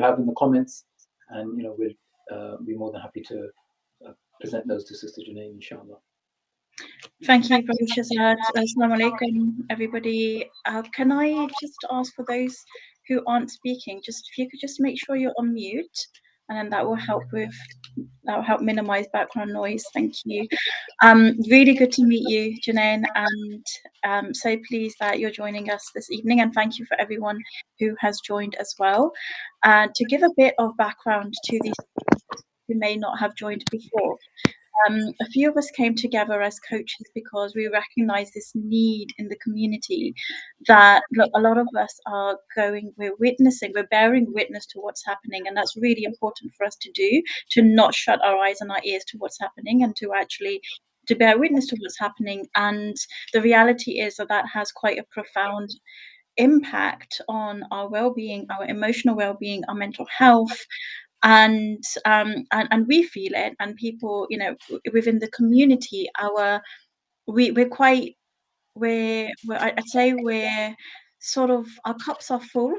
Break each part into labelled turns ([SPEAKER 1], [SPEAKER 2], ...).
[SPEAKER 1] have in the comments, and we'll be more than happy to present those to Sister Junaid, inshallah.
[SPEAKER 2] Thank you, Brother Shazad. Assalamu alaikum, everybody. Can I just ask for those who aren't speaking, just if you could just make sure you're on mute, and then that will help minimize background noise. Thank you. Really good to meet you, Janine, and so pleased that you're joining us this evening, and thank you for everyone who has joined as well. To give a bit of background to these who may not have joined before. A few of us came together as coaches because we recognize this need in the community that look, a lot of us we're bearing witness to what's happening, and that's really important for us to do, to not shut our eyes and our ears to what's happening, and to actually to bear witness to what's happening. And the reality is that has quite a profound impact on our well-being, our emotional well-being, our mental health, and we feel it, and people, within the community, I'd say we're sort of, our cups are full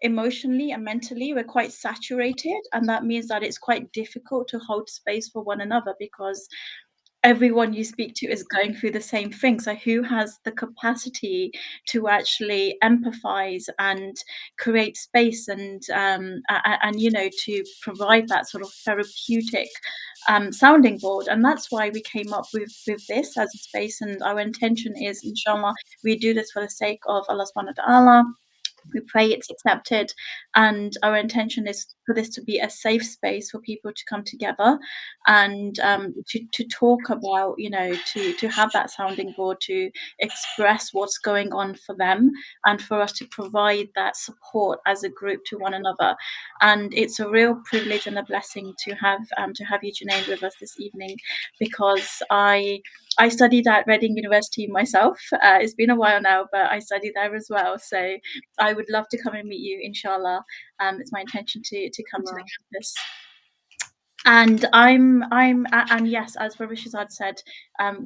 [SPEAKER 2] emotionally and mentally. We're quite saturated, and that means that it's quite difficult to hold space for one another because everyone you speak to is going through the same thing. So who has the capacity to actually empathize and create space and to provide that sort of therapeutic sounding board? And that's why we came up with this as a space, and our intention is, inshallah, we do this for the sake of Allah subhanahu wa ta'ala. We pray it's accepted, and our intention is for this to be a safe space for people to come together and to talk about, to have that sounding board, to express what's going on for them, and for us to provide that support as a group to one another. And it's a real privilege and a blessing to have you, Junaid, with us this evening, because I studied at Reading University myself. It's been a while now, but I studied there as well. So I would love to come and meet you, inshallah. It's my intention to come to the campus. And and yes, as Brother Shazad said,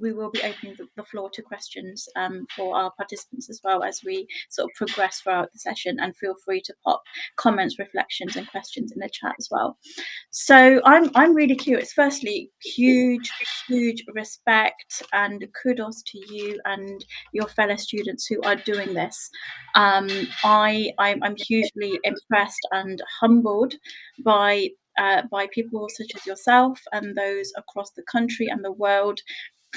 [SPEAKER 2] we will be opening the floor to questions for our participants as well as we sort of progress throughout the session. And feel free to pop comments, reflections, and questions in the chat as well. So I'm really curious. Firstly, huge respect and kudos to you and your fellow students who are doing this. I'm hugely impressed and humbled by people such as yourself and those across the country and the world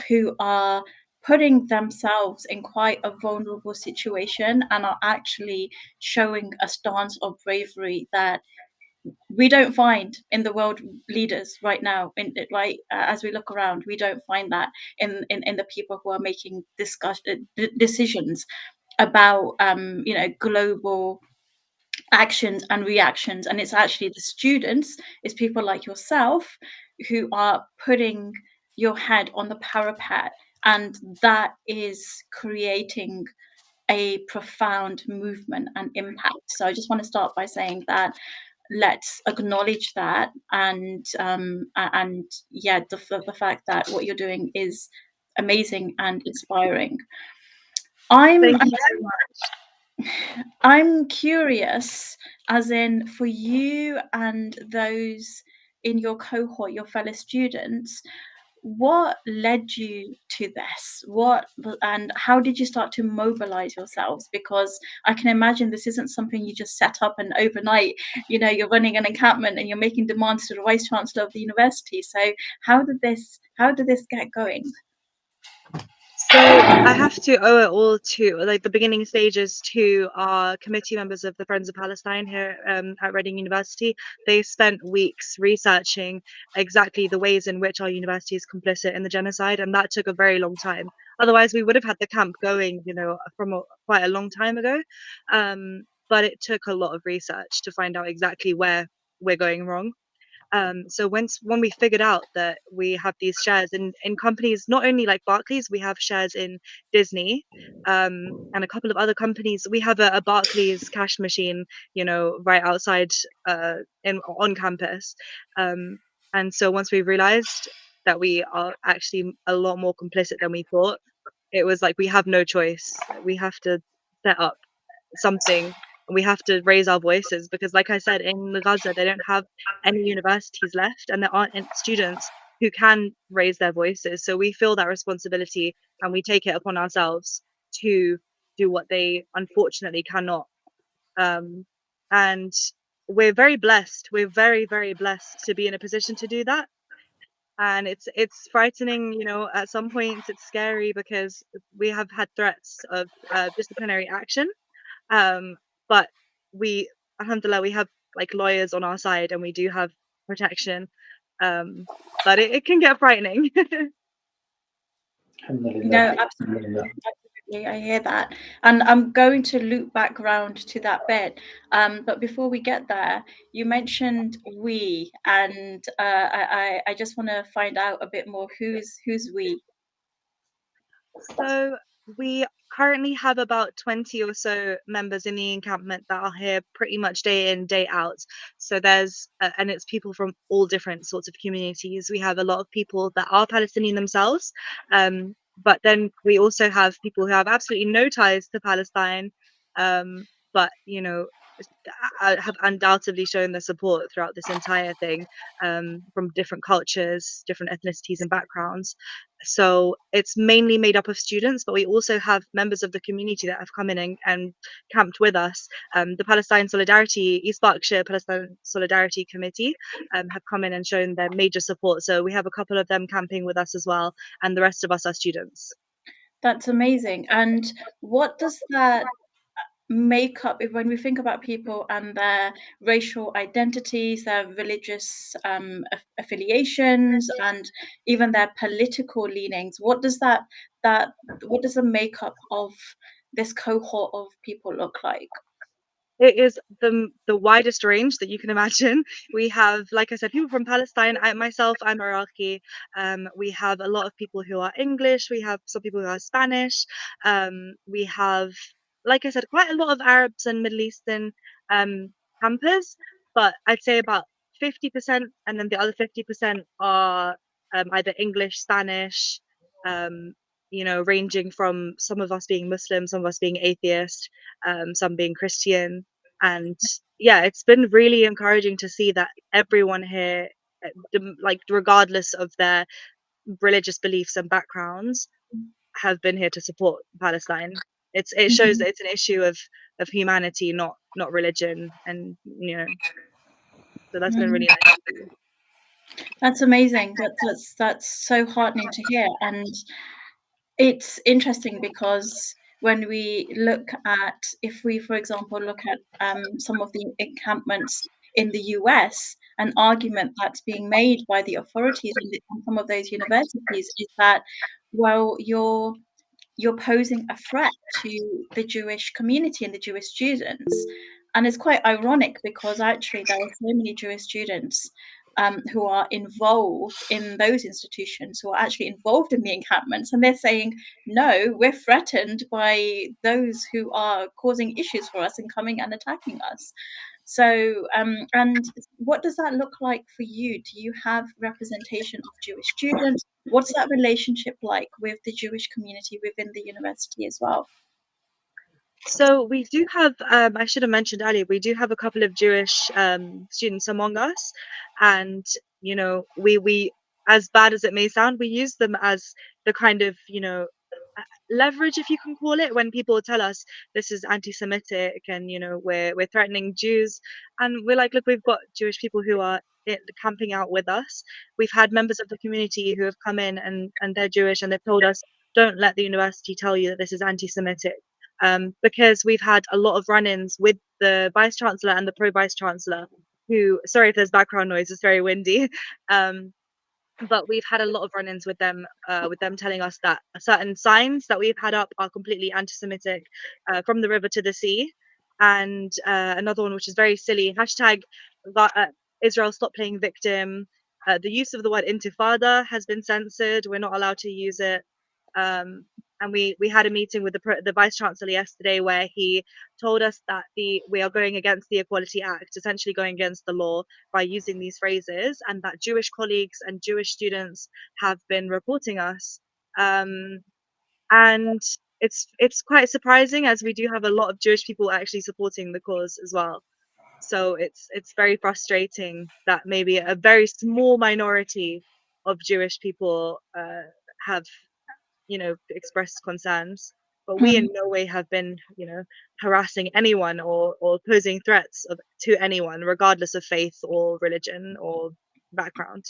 [SPEAKER 2] who are putting themselves in quite a vulnerable situation and are actually showing a stance of bravery that we don't find in the world leaders right now. As we look around, we don't find that in the people who are making decisions about global actions and reactions. And it's actually the students, it's people like yourself who are putting your head on the parapet, and that is creating a profound movement and impact. So I just want to start by saying that let's acknowledge that, and yeah, the fact that what you're doing is amazing and inspiring.
[SPEAKER 3] Thank you so much.
[SPEAKER 2] I'm curious, as in for you and those in your cohort, your fellow students, what led you to this? And how did you start to mobilize yourselves? Because I can imagine this isn't something you just set up and overnight, you're running an encampment and you're making demands to the Vice Chancellor of the university. So how did this get going?
[SPEAKER 3] So I have to owe it all to the beginning stages to our committee members of the Friends of Palestine here at Reading University. They spent weeks researching exactly the ways in which our university is complicit in the genocide, and that took a very long time. Otherwise, we would have had the camp going, from quite a long time ago. But it took a lot of research to find out exactly where we're going wrong. So when we figured out that we have these shares in companies, not only like Barclays, we have shares in Disney, and a couple of other companies. We have a Barclays cash machine, right outside on campus. And so once we realized that we are actually a lot more complicit than we thought, it was like we have no choice. We have to set up something we have to raise our voices because, like I said, in Gaza, they don't have any universities left, and there aren't students who can raise their voices. So we feel that responsibility and we take it upon ourselves to do what they unfortunately cannot. Um, and we're very blessed. We're very, very blessed to be in a position to do that. And it's frightening, you know, at some points it's scary because we have had threats of disciplinary action. Um, but we, alhamdulillah, we have like lawyers on our side and we do have protection. But it can get frightening.
[SPEAKER 1] Alhamdulillah.
[SPEAKER 2] No,
[SPEAKER 1] Alhamdulillah.
[SPEAKER 2] absolutely, I hear that. And I'm going to loop back round to that bit. But before we get there, you mentioned we, and I just want to find out a bit more. Who's we?
[SPEAKER 3] So we currently have about 20 or so members in the encampment that are here pretty much day in, day out. So there's, and it's people from all different sorts of communities. We have a lot of people that are Palestinian themselves, but then we also have people who have absolutely no ties to Palestine, but, you know, have undoubtedly shown their support throughout this entire thing, from different cultures, different ethnicities and backgrounds. So it's mainly made up of students, but we also have members of the community that have come in and camped with us. The Palestine Solidarity, East Berkshire Palestine Solidarity Committee, have come in and shown their major support. So we have a couple of them camping with us as well, and the rest of us are students.
[SPEAKER 2] That's amazing. And what does that make up if when we think about people and their racial identities, their religious affiliations, and even their political leanings? That what does the makeup of this cohort of people look like?
[SPEAKER 3] It is the widest range that you can imagine. We have, like I said, people from Palestine. I myself, I'm Iraqi. We have a lot of people who are English. We have some people who are Spanish. We have, like I said, quite a lot of Arabs and Middle Eastern campers. But I'd say about 50%, and then the other 50% are either English, Spanish. Um, you know, ranging from some of us being Muslim, some of us being atheist, some being Christian. And yeah, it's been really encouraging to see that everyone here, like regardless of their religious beliefs and backgrounds, have been here to support Palestine. It shows
[SPEAKER 2] Mhm.
[SPEAKER 3] that it's an issue of humanity, not religion, and you know, so that's been
[SPEAKER 2] Mhm.
[SPEAKER 3] really nice to see.
[SPEAKER 2] That's amazing. That's so heartening to hear. And it's interesting because when we look at, if we, for example, look at some of the encampments in the US, an argument that's being made by the authorities in some of those universities is that, well, you're posing a threat to the Jewish community and the Jewish students. And it's quite ironic because actually there are so many Jewish students who are involved in those institutions, who are actually involved in the encampments, and they're saying, no, we're threatened by those who are causing issues for us and coming and attacking us. So, and what does that look like for you? Do you have representation of Jewish students? What's that relationship like with the Jewish community within the university as well?
[SPEAKER 3] So we do have, I should have mentioned earlier, we do have a couple of Jewish students among us, and you know, we as bad as it may sound, we use them as the kind of, you know, leverage, if you can call it, when people tell us this is anti-Semitic and you know we're threatening Jews, and we're like, look, we've got Jewish people who are camping out with us. We've had members of the community who have come in and they're Jewish and they've told us, don't let the university tell you that this is anti-Semitic. Because we've had a lot of run-ins with the vice chancellor and the pro vice chancellor, who, sorry if there's background noise, it's very windy. Um, but we've had a lot of run-ins with them telling us that certain signs that we've had up are completely anti-Semitic, from the river to the sea. And another one which is very silly, hashtag Israel stop playing victim. The use of the word intifada has been censored. We're not allowed to use it. Um, and we had a meeting with the vice chancellor yesterday where he told us that we are going against the Equality Act, essentially going against the law by using these phrases, and that Jewish colleagues and Jewish students have been reporting us. And it's quite surprising, as we do have a lot of Jewish people actually supporting the cause as well. So it's very frustrating that maybe a very small minority of Jewish people have, you know, expressed concerns, but we in no way have been, you know, harassing anyone or posing threats to anyone, regardless of faith or religion or background.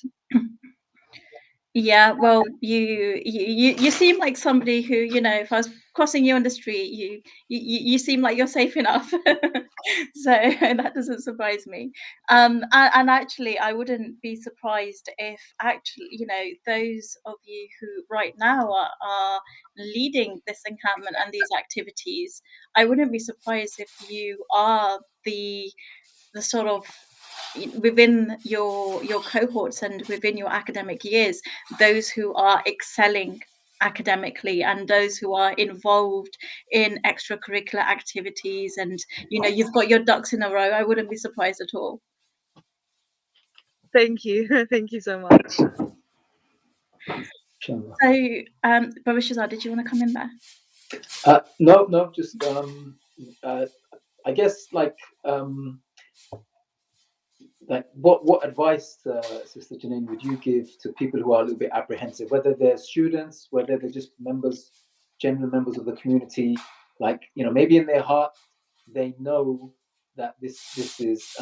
[SPEAKER 2] Yeah, well, you seem like somebody who, you know, if I was crossing you on the street, you seem like you're safe enough. So that doesn't surprise me. And actually, I wouldn't be surprised if actually, you know, those of you who right now are leading this encampment and these activities, I wouldn't be surprised if you are the sort of within your cohorts and within your academic years, those who are excelling academically and those who are involved in extracurricular activities, and you know, you've got your ducks in a row. I wouldn't be surprised at all.
[SPEAKER 3] Thank you. Thank you so much.
[SPEAKER 1] Inshallah.
[SPEAKER 2] So Brother Shazad, did you want to come in there?
[SPEAKER 1] No, just I guess like what advice, Sister Janine, would you give to people who are a little bit apprehensive, whether they're students, whether they're just general members of the community, like, you know, maybe in their heart they know that this is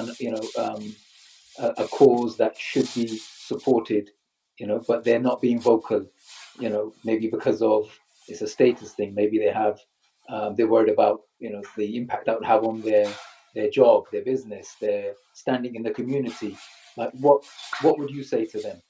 [SPEAKER 1] a cause that should be supported, you know, but they're not being vocal, you know, maybe because of it's a status thing. Maybe they're worried about, you know, the impact that would have on their job, their business, their standing in the community. Like, what would you say to them?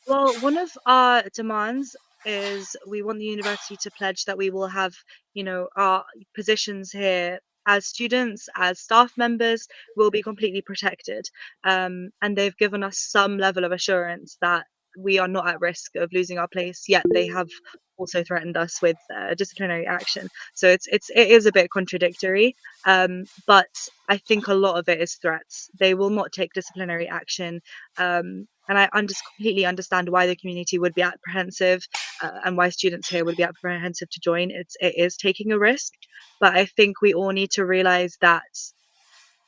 [SPEAKER 3] Well, one of our demands is we want the university to pledge that we will have, you know, our positions here as students, as staff members, will be completely protected. And they've given us some level of assurance that we are not at risk of losing our place, yet they have also threatened us with disciplinary action. So it is a bit contradictory, but I think a lot of it is threats. They will not take disciplinary action. And I completely understand why the community would be apprehensive, and why students here would be apprehensive to join. It is taking a risk, but I think we all need to realize that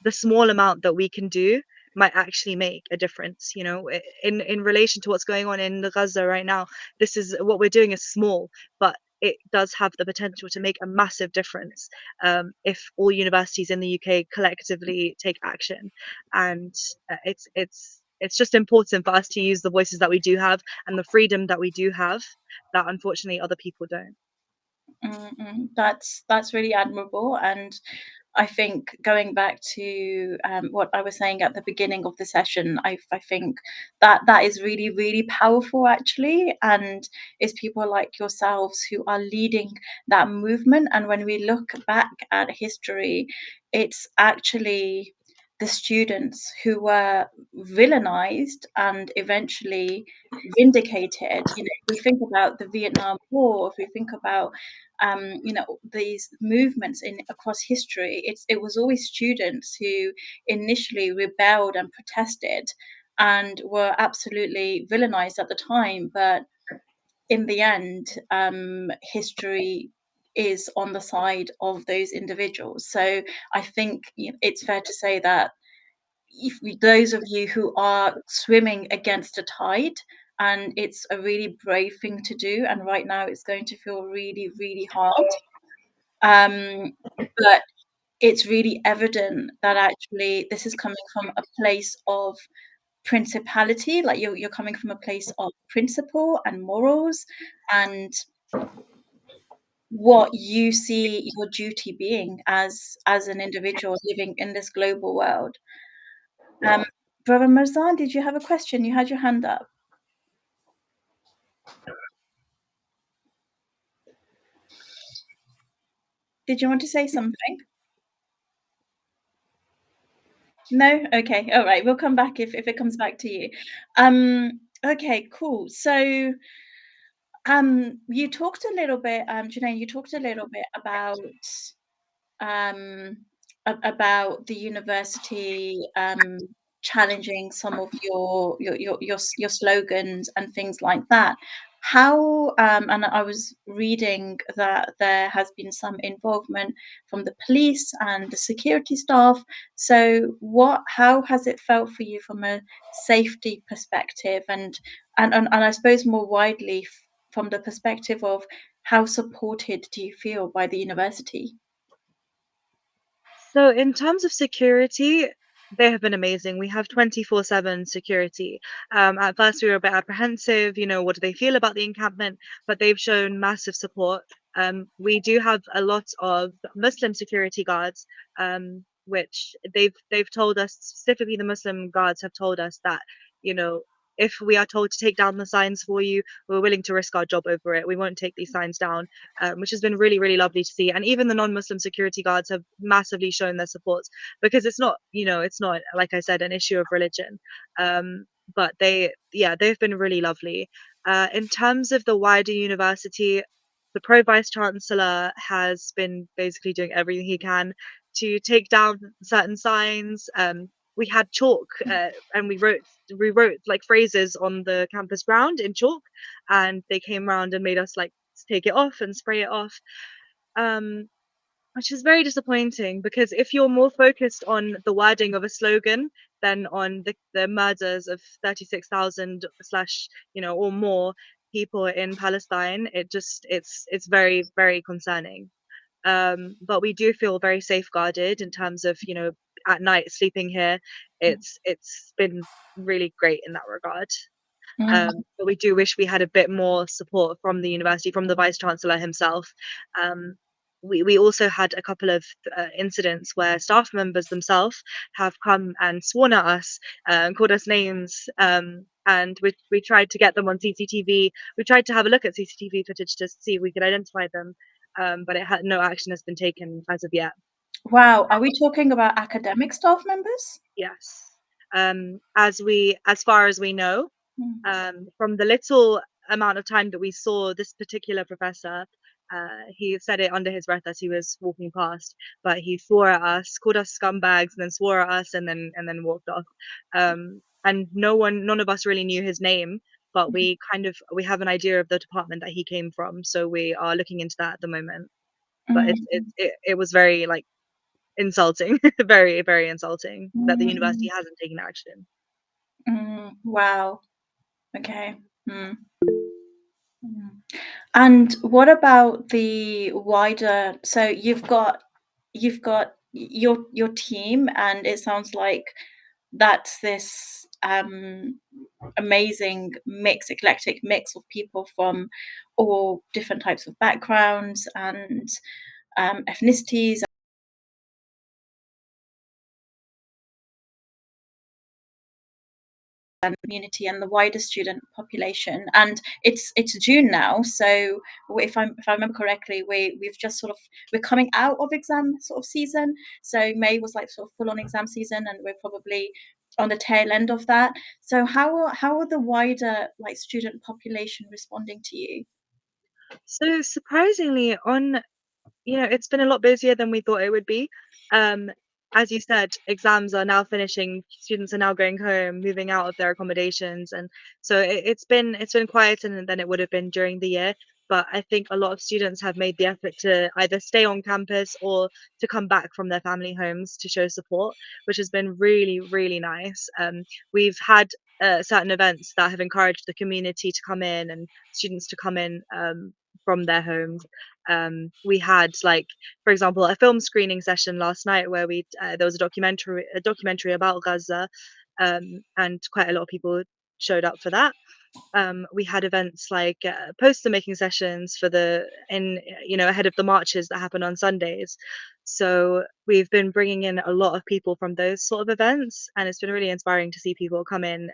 [SPEAKER 3] the small amount that we can do might actually make a difference. You know, in relation to what's going on in Gaza right now, this is what we're doing is small, but it does have the potential to make a massive difference, if all universities in the UK collectively take action. And it's just important for us to use the voices that we do have and the freedom that we do have, that unfortunately other people don't.
[SPEAKER 2] That's really admirable, and I think going back to what I was saying at the beginning of the session, I think that that is really, really powerful actually, and it's people like yourselves who are leading that movement. And when we look back at history, it's actually the students who were villainized and eventually vindicated. You know, if we think about the Vietnam War, if we think about you know, these movements in across history, it was always students who initially rebelled and protested and were absolutely villainized at the time, but in the end, history is on the side of those individuals. So I think, you know, it's fair to say that those of you who are swimming against a tide, and it's a really brave thing to do, and right now it's going to feel really, really hard, but it's really evident that actually this is coming from a place of principality, like you're coming from a place of principle and morals and what you see your duty being as an individual living in this global world. Um, Brother Mirzan, did you have a question? You had your hand up. Did you want to say something? No? Okay. All right. We'll come back if it comes back to you. Okay, cool. So, you talked a little bit, Janae, you talked a little bit um, about the university challenging some of your slogans and things like that. how and I was reading that there has been some involvement from the police and the security staff. So how has it felt for you from a safety perspective, and I suppose more widely from the perspective of how supported do you feel by the university?
[SPEAKER 3] So in terms of security, they have been amazing. We have 24/7 security. At first, we were a bit apprehensive, what do they feel about the encampment? But they've shown massive support. We do have a lot of Muslim security guards, which they've told us, specifically the Muslim guards have told us that, you know, if we are told to take down the signs for you, we're willing to risk our job over it. We won't take these signs down, which has been really, really lovely to see. And even the non-Muslim security guards have massively shown their support, because it's not, like I said, an issue of religion. But they've been really lovely. In terms of the wider university, the pro vice chancellor has been basically doing everything he can to take down certain signs. We had chalk, and we wrote like phrases on the campus ground in chalk, and they came round and made us like take it off and spray it off. Um, which is very disappointing, because if you're more focused on the wording of a slogan than on the murders of 36,000 slash, or more people in Palestine, it's very, very concerning. But we do feel very safeguarded in terms of, at night sleeping here. It's been really great in that regard.
[SPEAKER 2] Mm,
[SPEAKER 3] But we do wish we had a bit more support from the university, from the vice chancellor himself. Um, we also had a couple of incidents where staff members themselves have come and sworn at us, and called us names, and we tried to get them on CCTV. We tried to have a look at CCTV footage to see if we could identify them, but no action has been taken as of yet.
[SPEAKER 2] wow, are we talking about academic staff members?
[SPEAKER 3] Yes. As far as we know,
[SPEAKER 2] Mm.
[SPEAKER 3] from the little amount of time that we saw this particular professor, he said it under his breath as he was walking past, but he swore at us, called us scumbags, and then swore at us, and then walked off. And none of us really knew his name, but we have an idea of the department that he came from, so we are looking into that at the moment. But
[SPEAKER 2] Mm,
[SPEAKER 3] it was very like insulting, very, very insulting that the university
[SPEAKER 2] mm,
[SPEAKER 3] hasn't taken action.
[SPEAKER 2] wow. Okay. Mm, mm. And what about the wider, so you've got your team, and it sounds like that's this amazing mix, eclectic mix of people from all different types of backgrounds and ethnicities and community and the wider student population. And it's June now, so if I remember correctly, we've just sort of, we're coming out of exam sort of season. So May was like sort of full on exam season, and we're probably on the tail end of that. So how are the wider like student population responding to you?
[SPEAKER 3] So surprisingly, it's been a lot busier than we thought it would be. Um, as you said, exams are now finishing, students are now going home, moving out of their accommodations, and so it's been quieter than it would have been during the year. But I think a lot of students have made the effort to either stay on campus or to come back from their family homes to show support, which has been really, really nice. We've had certain events that have encouraged the community to come in and students to come in, from their homes. We had, like, for example, a film screening session last night where there was a documentary about Gaza, and quite a lot of people showed up for that. We had events like poster making sessions for the in ahead of the marches that happen on Sundays. So we've been bringing in a lot of people from those sort of events, and it's been really inspiring to see people come in.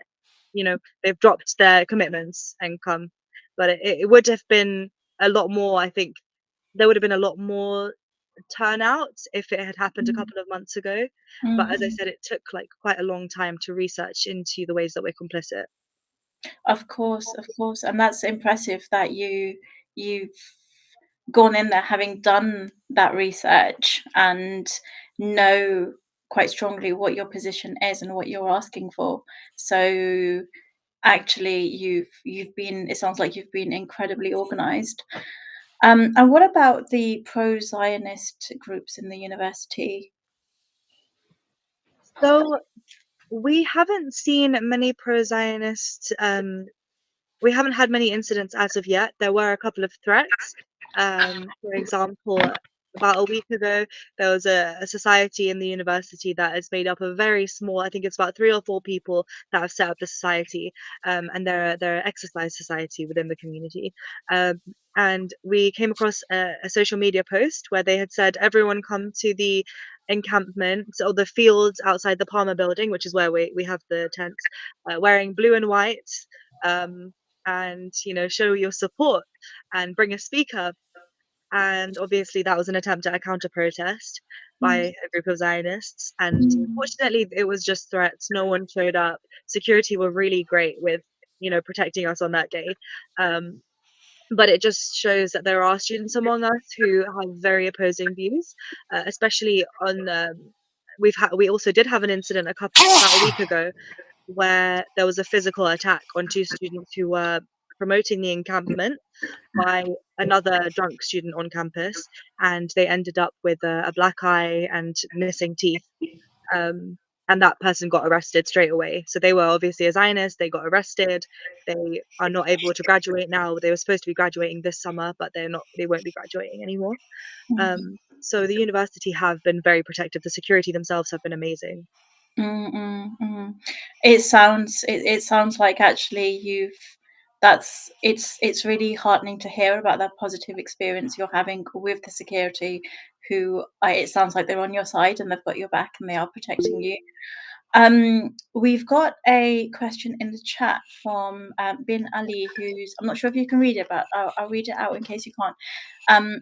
[SPEAKER 3] They've dropped their commitments and come, but it would have been a lot more. I think there would have been a lot more turnout if it had happened a
[SPEAKER 2] Mm,
[SPEAKER 3] couple of months ago. But as I
[SPEAKER 2] mm.
[SPEAKER 3] said, it took like quite a long time to research into the ways that we're complicit.
[SPEAKER 2] Of course, and that's impressive that you've gone in there having done that research and know quite strongly what your position is and what you're asking for. So actually you've been, it sounds like you've been incredibly organized. And what about the pro-Zionist groups in the university?
[SPEAKER 3] So we haven't seen many pro-Zionist we haven't had many incidents as of yet. There were a couple of threats. For example, about a week ago, there was a society in the university that is made up of very small, I think it's about 3 or 4 people that have set up the society, and they're an exercise society within the community. And we came across a social media post where they had said, everyone come to the encampment or the fields outside the Palmer building, which is where we have the tents, wearing blue and white. Um, and show your support and bring a speaker. And obviously that was an attempt at a counter protest by
[SPEAKER 2] Mm,
[SPEAKER 3] a group of Zionists, and fortunately it was just threats. No one showed up. Security were really great with protecting us on that day. But it just shows that there are students among us who have very opposing views, especially on we also did have an incident about a week ago where there was a physical attack on 2 students who were promoting the encampment by another drunk student on campus, and they ended up with a black eye and missing teeth. Um, and that person got arrested straight away. So they were obviously a Zionist, they got arrested. They are not able to graduate now. They were supposed to be graduating this summer, but they won't be graduating anymore.
[SPEAKER 2] mm,
[SPEAKER 3] So the university have been very protective. The security themselves have been amazing.
[SPEAKER 2] It sounds like actually it's really heartening to hear about that positive experience you're having with the security, who it sounds like they're on your side and they've got your back and they are protecting you. We've got a question in the chat from Bin Ali, who's, I'm not sure if you can read it, but I'll read it out in case you can't.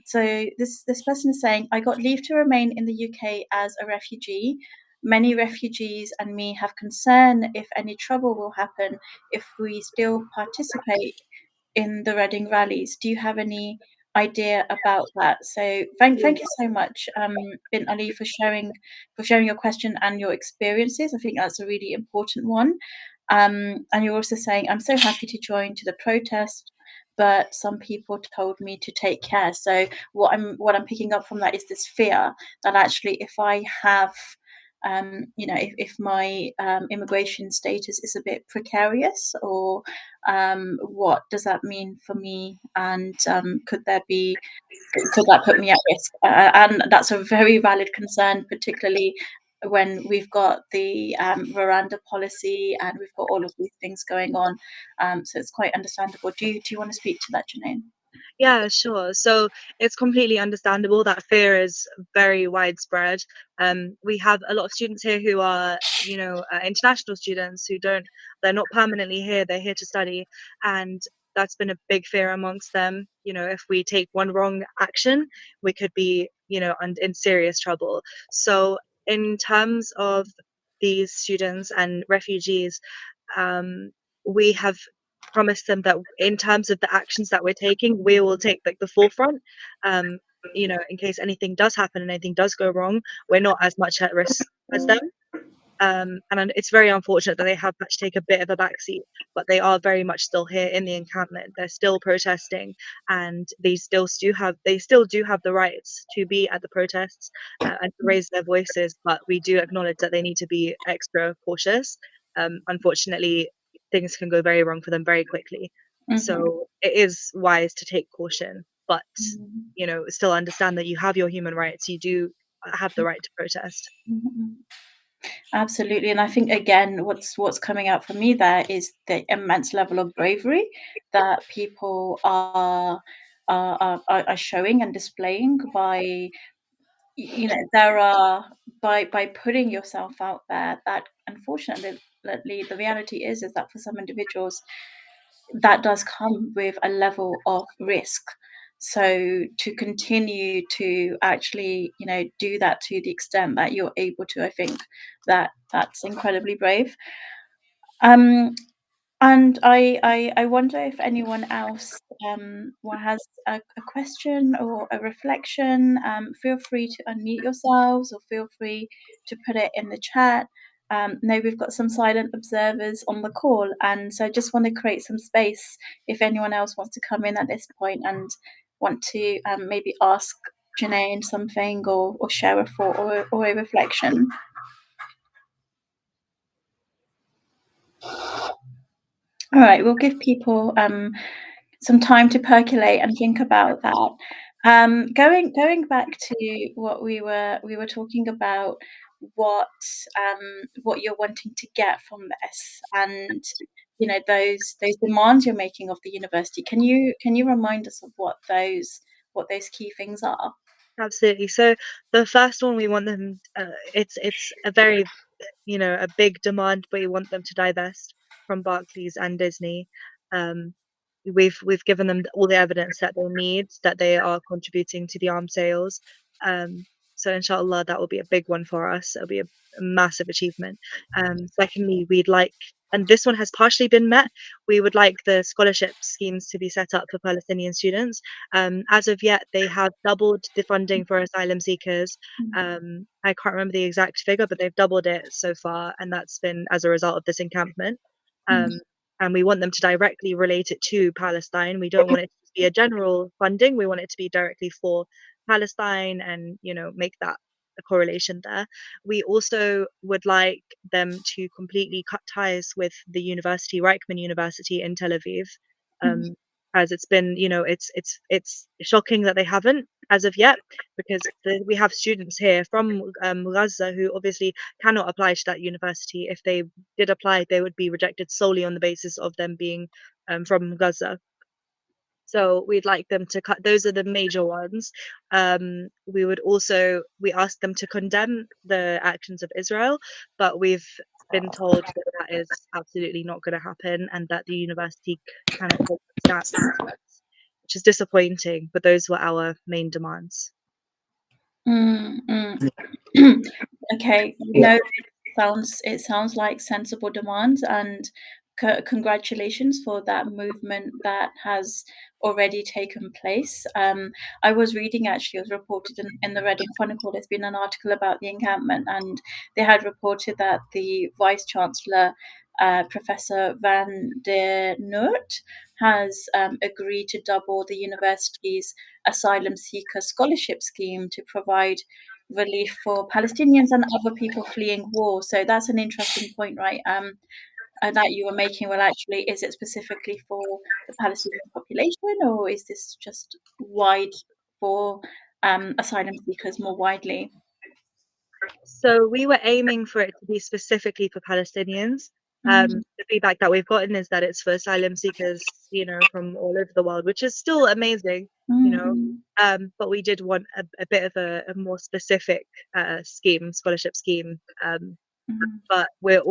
[SPEAKER 2] So this person is saying, I got leave to remain in the UK as a refugee. Many refugees and me have concern if any trouble will happen if we still participate in the Reading rallies. Do you have any idea about that? So thank you so much, Bin Ali, for sharing your question and your experiences. I think that's a really important one. And you're also saying, I'm so happy to join to the protest, but some people told me to take care. So what I'm picking up from that is this fear that actually if I have if my immigration status is a bit precarious, or what does that mean for me, and could that put me at risk? And that's a very valid concern, particularly when we've got the veranda policy and we've got all of these things going on. So it's quite understandable. Do you want to speak to that, Janine?
[SPEAKER 3] Yeah, sure. So it's completely understandable that fear is very widespread. We have a lot of students here who are, international students they're not permanently here, they're here to study. And that's been a big fear amongst them. If we take one wrong action, we could be, in serious trouble. So, in terms of these students and refugees, um, we have promised them that in terms of the actions that we're taking, we will take like the forefront. Um, in case anything does happen and anything does go wrong, we're not as much at risk as them. It's very unfortunate that they have had to take a bit of a backseat, but they are very much still here in the encampment. They're still protesting, and they still do have the rights to be at the protests and to raise their voices. But we do acknowledge that they need to be extra cautious. Unfortunately, things can go very wrong for them very quickly.
[SPEAKER 2] Mhm,
[SPEAKER 3] So it is wise to take caution, but
[SPEAKER 2] mhm,
[SPEAKER 3] still understand that you have your human rights. You do have the right to protest.
[SPEAKER 2] mhm. Absolutely, and I think again, what's coming out for me there is the immense level of bravery that people are showing and displaying by there are by putting yourself out there. That unfortunately, the reality is that for some individuals that does come with a level of risk. So to continue to actually, do that to the extent that you're able to, I think that's incredibly brave. Um, and I wonder if anyone else has a question or a reflection. Feel free to unmute yourselves or feel free to put it in the chat. No, we've got some silent observers on the call, and so I just want to create some space if anyone else wants to come in at this point and want to maybe ask Janae something or share a thought or a reflection. All right, we'll give people some time to percolate and think about that. Going back to what we were talking about, what you're wanting to get from this, and those demands you're making of the university. Can you remind us of what those key things are?
[SPEAKER 3] Absolutely. So the first one we want them, it's a very, a big demand, but we want them to divest from Barclays and Disney. Um, we've given them all the evidence that they need, that they are contributing to the arms sales. So inshallah, that will be a big one for us. It'll be a massive achievement. Secondly, we'd like, and this one has partially been met, we would like the scholarship schemes to be set up for Palestinian students. As of yet, they have doubled the funding for asylum seekers. I can't remember the exact figure, but they've doubled it so far, and that's been as a result of this encampment. And we want them to directly relate it to Palestine. We don't want it to be a general funding. We want it to be directly for Palestine, and make that a correlation there. We also would like them to completely cut ties with the university, Reichman University in Tel Aviv, as it's been, it's shocking that they haven't as of yet, because we have students here from Gaza who obviously cannot apply to that university. If they did apply, they would be rejected solely on the basis of them being from Gaza. So we'd like them to cut. Those are the major ones. We ask them to condemn the actions of Israel, but we've been told that that is absolutely not going to happen, and that the university cannot take a stance on this, which is disappointing. But those were our main demands.
[SPEAKER 2] Okay, it sounds like sensible demands, and congratulations for that movement that has already taken place. I was reading, actually, it was reported in the Reading Chronicle. There's been an article about the encampment, and they had reported that the Vice Chancellor, Professor Van der Noort, has agreed to double the university's asylum seeker scholarship scheme to provide relief for Palestinians and other people fleeing war. So that's an interesting point, right? That you were making. Well, actually, is it specifically for the Palestinian population, or is this just wide for asylum seekers more widely?
[SPEAKER 3] So we were aiming for it to be specifically for Palestinians. The feedback that we've gotten is that it's for asylum seekers, from all over the world, which is still amazing, but we did want a bit of a more specific scholarship scheme. But we're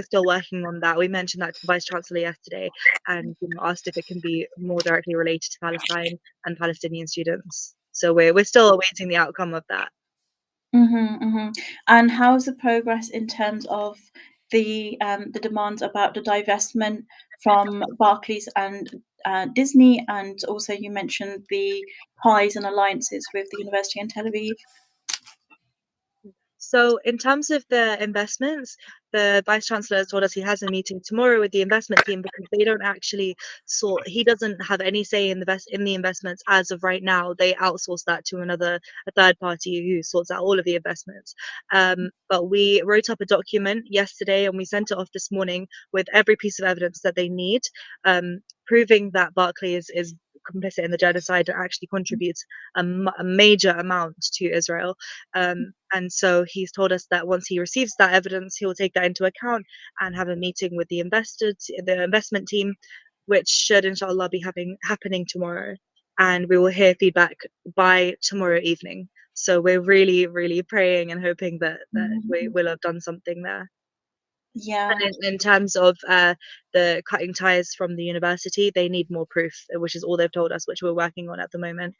[SPEAKER 3] still working on that. We mentioned that to the Vice Chancellor yesterday, and asked if it can be more directly related to Palestine and Palestinian students. So we're still awaiting the outcome of that.
[SPEAKER 2] And how's the progress in terms of the demands about the divestment from Barclays and Disney, and also you mentioned the ties and alliances with the university in Tel Aviv?
[SPEAKER 3] So in terms of the investments, the Vice Chancellor has told us he has a meeting tomorrow with the investment team, because they don't actually he doesn't have any say in the investments as of right now. They outsource that to a third party who sorts out all of the investments. But we wrote up a document yesterday, and we sent it off this morning with every piece of evidence that they need, proving that Barclays is complicit in the genocide and actually contributes a major amount to Israel. And so he's told us that once he receives that evidence, he will take that into account and have a meeting with the investment team, which should inshallah be happening tomorrow. And we will hear feedback by tomorrow evening. So we're really, really praying and hoping that we will have done something there.
[SPEAKER 2] Yeah.
[SPEAKER 3] And in terms of the cutting ties from the university, they need more proof, which is all they've told us, which we're working on at the moment.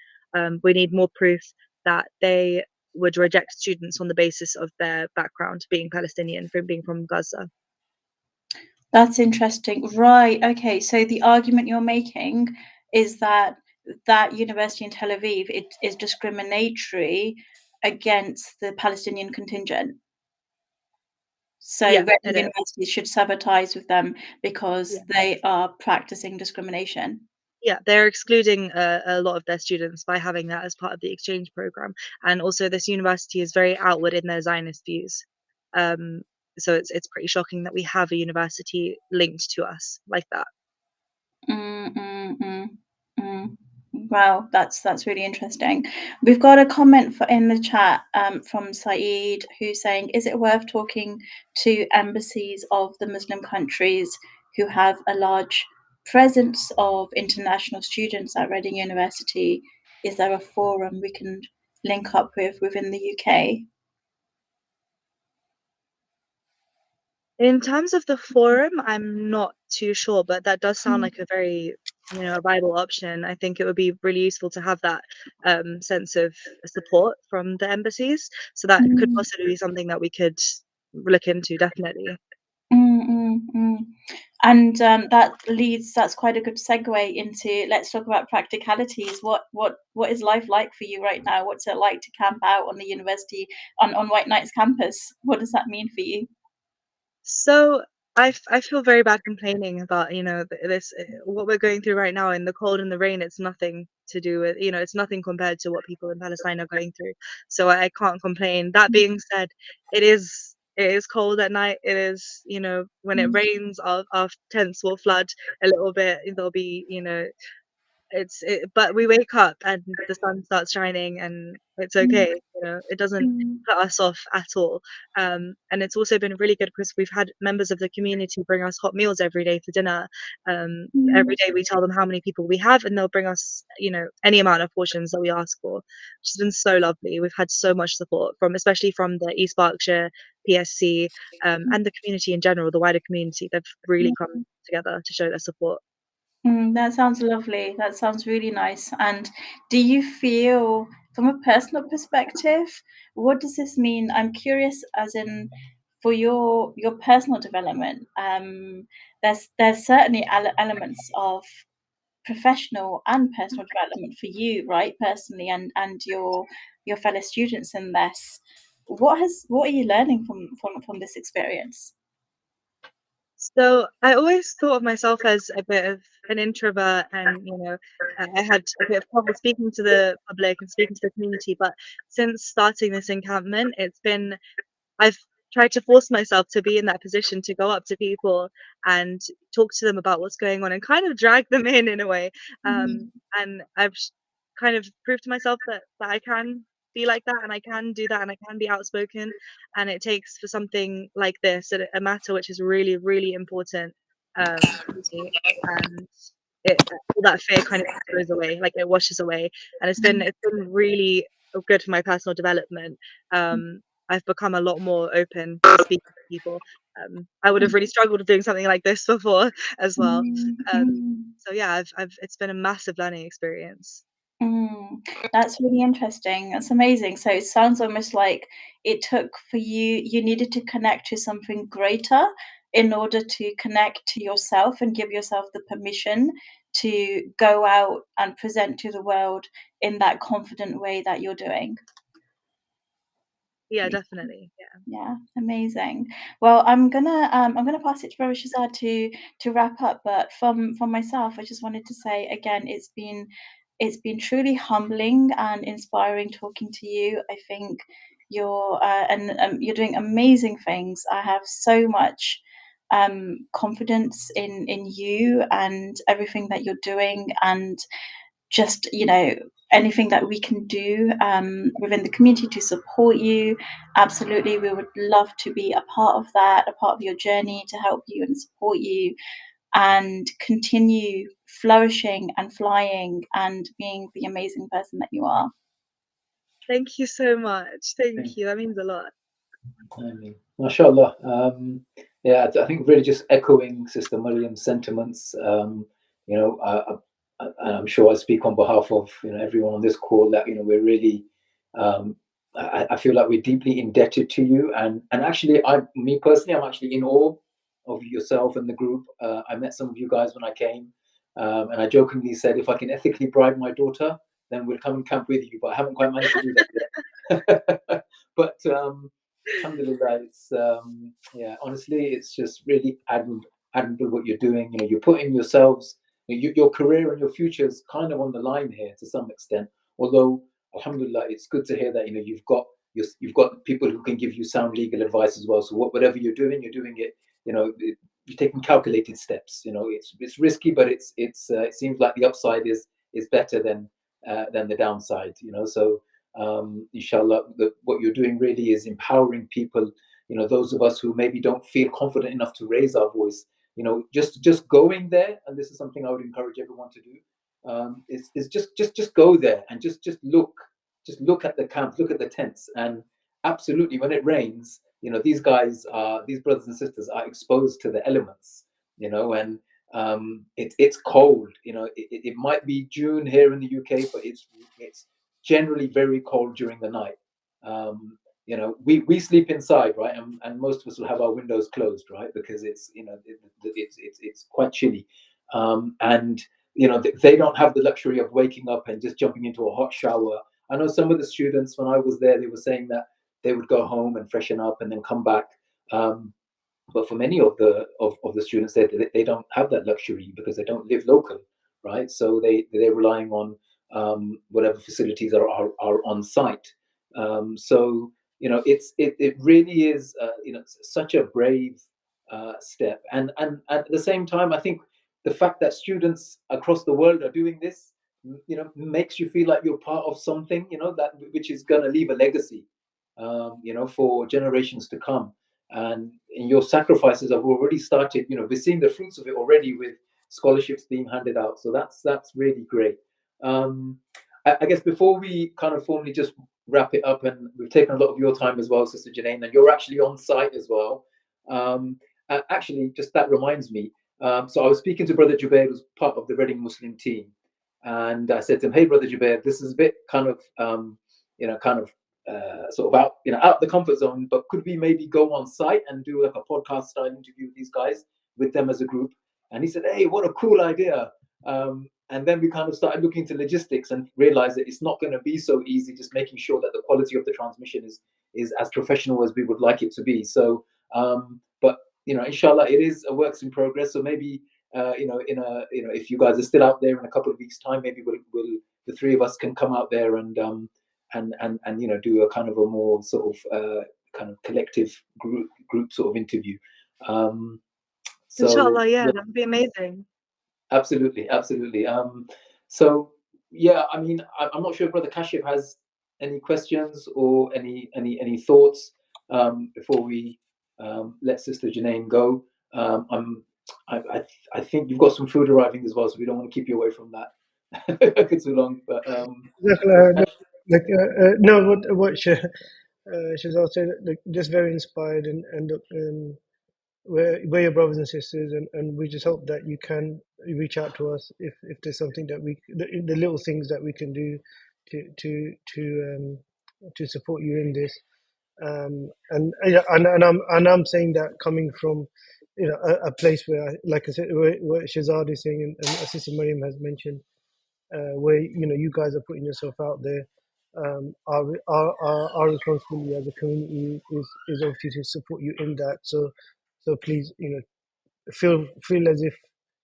[SPEAKER 3] We need more proof that they would reject students on the basis of their background, being Palestinian, being from Gaza.
[SPEAKER 2] That's interesting. Right. Okay. So the argument you're making is that university in Tel Aviv, it is discriminatory against the Palestinian contingent. So
[SPEAKER 3] Yeah,
[SPEAKER 2] Reading
[SPEAKER 3] it is.
[SPEAKER 2] University should sever ties with them because
[SPEAKER 3] Yeah.
[SPEAKER 2] they are practicing discrimination.
[SPEAKER 3] Yeah, they're excluding a lot of their students by having that as part of the exchange program, and also this university is very outward in their Zionist views. Um, so it's pretty shocking that we have a university linked to us like that.
[SPEAKER 2] Mm, mm, mm, mm. Wow, that's really interesting. We've got a comment in the chat from Saeed who's saying, "Is it worth talking to embassies of the Muslim countries who have a large presence of international students at Reading University? Is there a forum we can link up with within the UK?"
[SPEAKER 3] In terms of the forum, I'm not too sure, but that does sound
[SPEAKER 2] Mm,
[SPEAKER 3] like a very, a viable option. I think it would be really useful to have that sense of support from the embassies. So that could
[SPEAKER 2] mm,
[SPEAKER 3] possibly be something that we could look into, definitely.
[SPEAKER 2] mm, mm, mm. And that's quite a good segue into, let's talk about practicalities. What is life like for you right now? What's it like to camp out on the university on White Knights campus? What does that mean for you?
[SPEAKER 3] So I feel very bad complaining about, this what we're going through right now in the cold and the rain. It's nothing to do with, it's nothing compared to what people in Palestine are going through. So I can't complain. That being said, it is cold at night. It is, when it
[SPEAKER 2] Mm,
[SPEAKER 3] rains, our tents will flood a little bit. There'll be, but we wake up and the sun starts shining and it's
[SPEAKER 2] mm,
[SPEAKER 3] okay, it doesn't
[SPEAKER 2] mm,
[SPEAKER 3] put us off at all. And it's also been really good because we've had members of the community bring us hot meals every day for dinner. Every
[SPEAKER 2] mm,
[SPEAKER 3] day we tell them how many people we have and they'll bring us, any amount of portions that we ask for, which has been so lovely. We've had so much support from, especially from the East Berkshire PSC, and the community in general, the wider community. They've really come
[SPEAKER 2] mm.
[SPEAKER 3] together to show their support.
[SPEAKER 2] That sounds lovely. That sounds really nice. And do you feel, from a personal perspective, what does this mean? I'm curious, as in for your personal development. There's certainly elements of professional and personal development for you, right? Personally, and your fellow students in this. What are you learning from this experience?
[SPEAKER 3] So I always thought of myself as a bit of an introvert, and I had a bit of trouble speaking to the public and speaking to the community. But since starting this encampment, I've tried to force myself to be in that position to go up to people and talk to them about what's going on and kind of drag them in a way.
[SPEAKER 2] Mhm,
[SPEAKER 3] And I've kind of proved to myself that I can be like that and I can do that and I can be outspoken. And it takes for something like this, a matter which is really, really important to me. And all that fear kind of goes away, like it washes away. And
[SPEAKER 2] mhm,
[SPEAKER 3] it's been really good for my personal development. I've become a lot more open to speaking to people. I would have really struggled doing something like this before as well.
[SPEAKER 2] mhm,
[SPEAKER 3] Um,
[SPEAKER 2] mhm.
[SPEAKER 3] so yeah, it's been a massive learning experience.
[SPEAKER 2] Mm, that's really interesting. That's amazing. So it sounds almost like it took for you, you needed to connect to something greater in order to connect to yourself and give yourself the permission to go out and present to the world in that confident way that you're doing.
[SPEAKER 3] Yeah, definitely. Yeah.
[SPEAKER 2] Yeah, amazing. Well, I'm gonna pass it to Brother Shazad to wrap up. But from myself, I just wanted to say again, it's been truly humbling and inspiring talking to you. I think you're doing amazing things. I have so much confidence in you and everything that you're doing, and just anything that we can do within the community to support you. Absolutely, we would love to be a part of that, a part of your journey to help you and support you and continue flourishing and flying and being the amazing person that you are.
[SPEAKER 3] Thank you so much.
[SPEAKER 1] Thank
[SPEAKER 3] Thank you. That means a lot.
[SPEAKER 1] I mean, mashallah. Yeah, I think really just echoing Sister Mariam's sentiments. You know, and I'm sure I speak on behalf of everyone on this call that we're really. I feel like we're deeply indebted to you, and actually, me personally, I'm actually in awe of yourself and the group. I met some of you guys when I came, and I jokingly said, if I can ethically bribe my daughter, then we'll come and camp with you. But I haven't quite managed to do that yet. But Alhamdulillah, it's yeah. Honestly, it's just really admirable what you're doing. You know, you're putting yourselves, your career and your future is kind of on the line here to some extent. Although, Alhamdulillah, it's good to hear that you've got people who can give you sound legal advice as well. So whatever you're doing it. You know, you're taking calculated steps. You know, it's risky, but it seems like the upside is better than the downside. You know, so inshallah, what you're doing really is empowering people. You know, those of us who maybe don't feel confident enough to raise our voice. You know, just going there, and this is something I would encourage everyone to do. Is just go there and just look at the camp, look at the tents, and absolutely, when it rains, you know, these brothers and sisters are exposed to the elements. You know, and it's cold. You know, it might be June here in the UK, but it's generally very cold during the night. You know, we sleep inside, right? And most of us will have our windows closed, right? Because it's, you know, it's quite chilly. And, you know, they don't have the luxury of waking up and just jumping into a hot shower. I know some of the students, when I was there, they were saying that they would go home and freshen up and then come back. But for many of the students, they don't have that luxury because they don't live local, right? So they're relying on whatever facilities are on site. So, you know, it really is, you know, such a brave step, and at the same time, I think the fact that students across the world are doing this, you know, makes you feel like you're part of something, you know, that which is going to leave a legacy, you know, for generations to come. And your sacrifices have already started. You know, we're seeing the fruits of it already with scholarships being handed out. So that's really great. I guess before we kind of formally just wrap it up, and we've taken a lot of your time as well, Sister Janine, and you're actually on site as well. Actually, just that reminds me. So I was speaking to Brother Jubair, who's part of the Reading Muslim team, and I said to him, "Hey, Brother Jubair, this is a bit kind of, you know, kind of sort of out, you know, out the comfort zone, but could we maybe go on site and do like a podcast style interview with these guys, with them as a group?" And he said, "Hey, what a cool idea." And then we kind of started looking into logistics and realized that it's not going to be so easy, just making sure that the quality of the transmission is as professional as we would like it to be. So, but you know, inshallah, it is a works in progress. So maybe, you know, you know, if you guys are still out there in a couple of weeks' time, maybe we'll the three of us can come out there and you know, do a kind of a more sort of kind of collective group sort of interview. So
[SPEAKER 3] Inshallah, yeah,
[SPEAKER 1] yeah,
[SPEAKER 3] that would be amazing.
[SPEAKER 1] absolutely. So yeah, I mean, I'm not sure if Brother Kashif has any questions or any thoughts before we let Sister Janine go. I think you've got some food arriving as well, so we don't want to keep you away from that for too long. But Brother
[SPEAKER 4] No,
[SPEAKER 1] Kashif,
[SPEAKER 4] like no, what she's also like just very inspired and we're your brothers and sisters, and we just hope that you can reach out to us if there's something that the little things that we can do to support you in this. And I'm saying that coming from, you know, a place where, like I said, where Shazad is saying, and Sister Miriam has mentioned, where, you know, you guys are putting yourself out there. Our responsibility as a community is obviously to support you in that. So please, you know, feel as if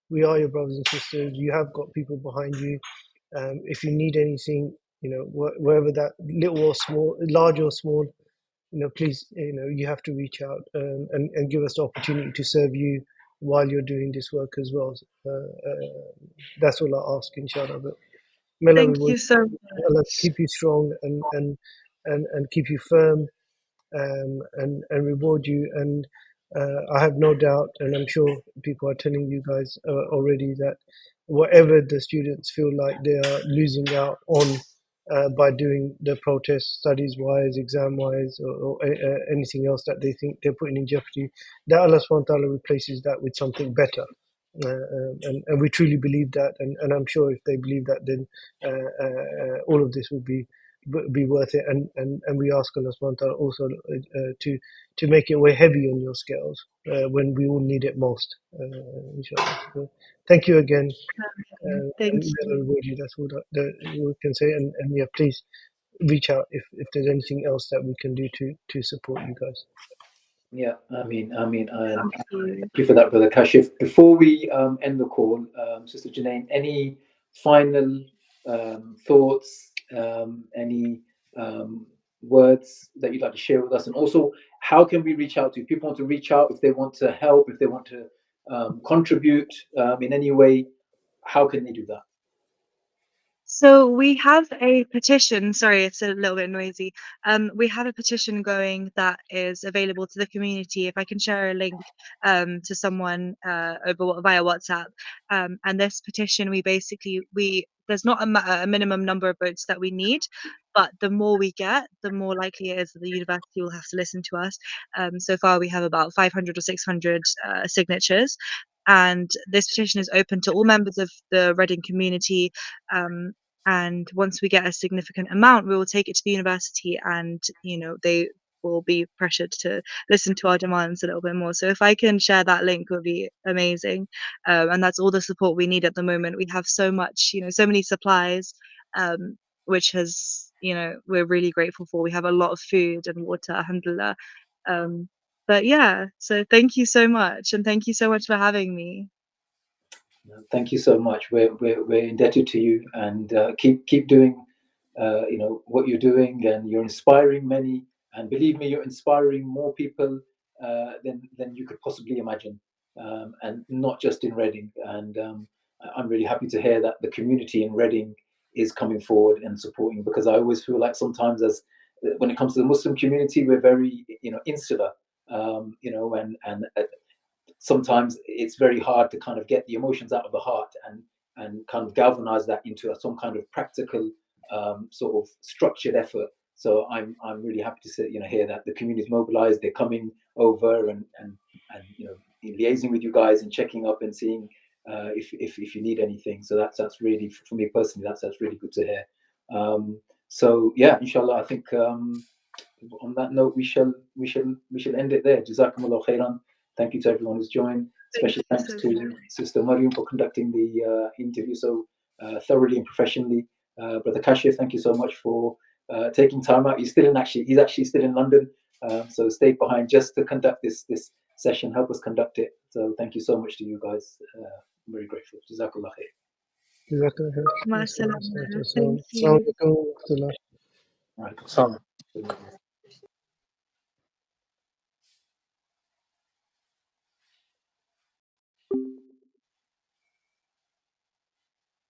[SPEAKER 4] we are your brothers and sisters. You have got people behind you. If you need anything, you know, wherever that, little or small, large or small, you know, please, you know, you have to reach out, and give us the opportunity to serve you while you're doing this work as well. That's all I ask, inshallah. But may Allah
[SPEAKER 3] Thank
[SPEAKER 4] reward
[SPEAKER 3] you so
[SPEAKER 4] you, Allah
[SPEAKER 3] much.
[SPEAKER 4] keep you strong, and keep you firm, and reward you. And I have no doubt, and I'm sure people are telling you guys already, that whatever the students feel like they are losing out on by doing the protest, studies wise, exam wise, or anything else that they think they're putting in jeopardy, that Allah subhanahu wa ta'ala replaces that with something better. And we truly believe that, and I'm sure if they believe that, then all of this will be worth it. And we ask Allah subhanahu wa ta'ala also to make it weigh heavy on your scales when we all need it most, inshallah. So thank you again,
[SPEAKER 3] Thank
[SPEAKER 4] and may Allah
[SPEAKER 3] you.
[SPEAKER 4] reward you. That's all that we can say. And yeah, please, reach out if there's anything else that we can do to support you guys.
[SPEAKER 1] Yeah, and
[SPEAKER 3] Thank you.
[SPEAKER 1] thank you for that, Brother Kashif. Before we end the call, Sister Janine, any final thoughts, any words that you'd like to share with us? And also, how can we reach out to you? If people want to reach out, if they want to help, if they want to contribute in any way, how can they do that?
[SPEAKER 3] So we have a petition. Sorry, it's a little bit noisy. We have a petition going that is available to the community. If I can share a link to someone over via WhatsApp. And this petition, there's not a minimum number of votes that we need, but the more we get, the more likely it is that the university will have to listen to us. So far, we have about 500 or 600 signatures. And this petition is open to all members of the Reading community. And once we get a significant amount, we will take it to the university, and they will be pressured to listen to our demands a little bit more. So if I can share that link, would be amazing. And that's all the support we need at the moment. We have so much, so many supplies, which has, we're really grateful for. We have a lot of food and water, alhamdulillah. But yeah, so thank you so much, and thank you so much for having me.
[SPEAKER 1] Thank you so much. We're indebted to you, and keep doing what you're doing, and you're inspiring many. And believe me, you're inspiring more people than you could possibly imagine, and not just in Reading. And I'm really happy to hear that the community in Reading is coming forward and supporting, because I always feel like sometimes when it comes to the Muslim community, we're very insular, and sometimes it's very hard to kind of get the emotions out of the heart and kind of galvanize that into some kind of practical sort of structured effort. So I'm really happy to hear that the community is mobilized. They're coming over and liaising with you guys and checking up and seeing if you need anything. So that's really, for me personally, that's really good to hear. So yeah, inshallah, I think on that note we shall end it there. Jazakumullah khairan. Thank you to everyone who's joined. Special thanks to Sister Mariam for conducting the interview so thoroughly and professionally. Brother Kashif, thank you so much for taking time out. He's actually still in London, so stayed behind just to conduct this session, help us conduct it. So thank you so much to you guys. I'm very grateful. Jazakallah khair.
[SPEAKER 3] Mashallah.
[SPEAKER 4] Thank you.
[SPEAKER 1] Right.